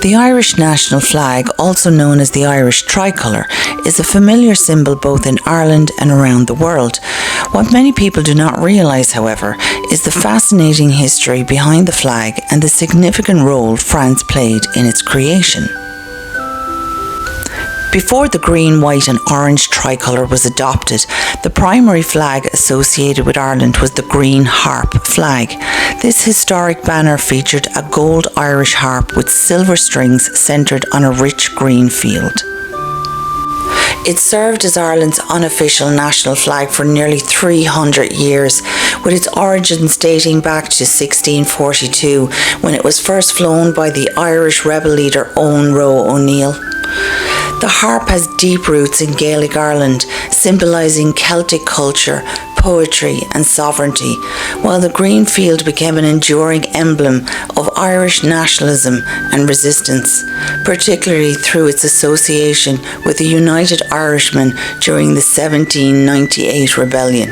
The Irish national flag, also known as the Irish Tricolour, is a familiar symbol both in Ireland and around the world. What many people do not realise, however, is the fascinating history behind the flag and the significant role France played in its creation. Before the green, white and orange tricolour was adopted, the primary flag associated with Ireland was the green harp flag. This historic banner featured a gold Irish harp with silver strings centred on a rich green field. It served as Ireland's unofficial national flag for nearly 300 years, with its origins dating back to 1642, when it was first flown by the Irish rebel leader Owen Roe O'Neill. The harp has deep roots in Gaelic Ireland, symbolising Celtic culture, poetry and sovereignty, while the green field became an enduring emblem of Irish nationalism and resistance, particularly through its association with the United Irishmen during the 1798 rebellion.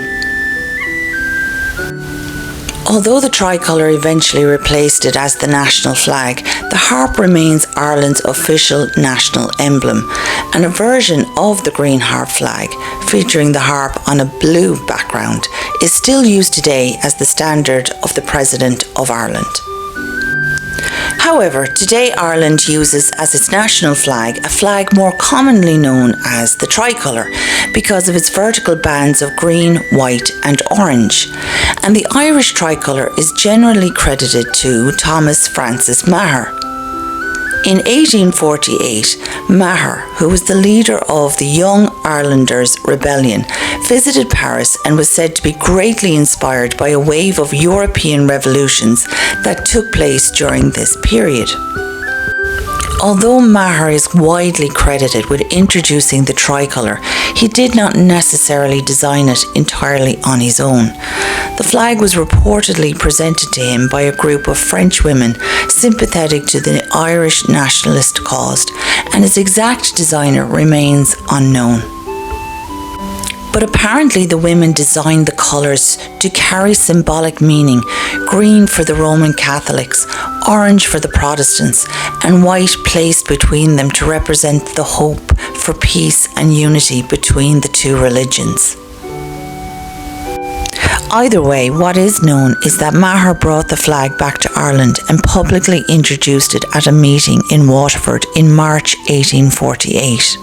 Although the tricolour eventually replaced it as the national flag, the harp remains Ireland's official national emblem, and a version of the green harp flag, featuring the harp on a blue background, is still used today as the standard of the President of Ireland. However, today Ireland uses as its national flag a flag more commonly known as the tricolour because of its vertical bands of green, white and orange. And the Irish tricolour is generally credited to Thomas Francis Maher. In 1848, Maher, who was the leader of the Young Irelanders Rebellion, visited Paris and was said to be greatly inspired by a wave of European revolutions that took place during this period. Although Maher is widely credited with introducing the tricolour, he did not necessarily design it entirely on his own. The flag was reportedly presented to him by a group of French women sympathetic to the Irish nationalist cause, and its exact designer remains unknown. But apparently the women designed the colours to carry symbolic meaning: green for the Roman Catholics, orange for the Protestants, and white placed between them to represent the hope for peace and unity between the two religions. Either way, what is known is that Maher brought the flag back to Ireland and publicly introduced it at a meeting in Waterford in March 1848.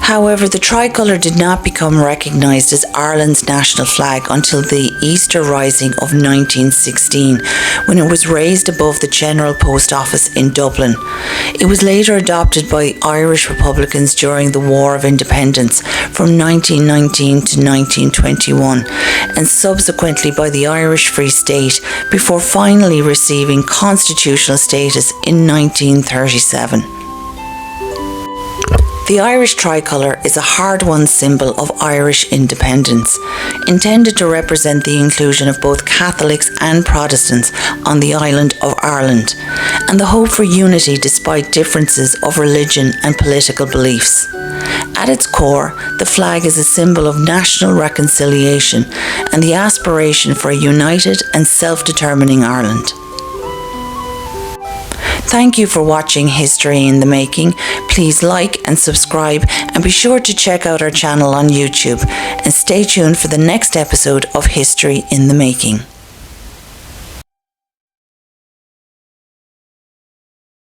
However, the tricolour did not become recognised as Ireland's national flag until the Easter Rising of 1916, when it was raised above the General Post Office in Dublin. It was later adopted by Irish Republicans during the War of Independence from 1919 to 1921, and subsequently by the Irish Free State, before finally receiving constitutional status in 1937. The Irish tricolour is a hard-won symbol of Irish independence, intended to represent the inclusion of both Catholics and Protestants on the island of Ireland, and the hope for unity despite differences of religion and political beliefs. At its core, the flag is a symbol of national reconciliation and the aspiration for a united and self-determining Ireland. Thank you for watching History in the Making. Please like and subscribe, and be sure to check out our channel on YouTube, and stay tuned for the next episode of History in the Making.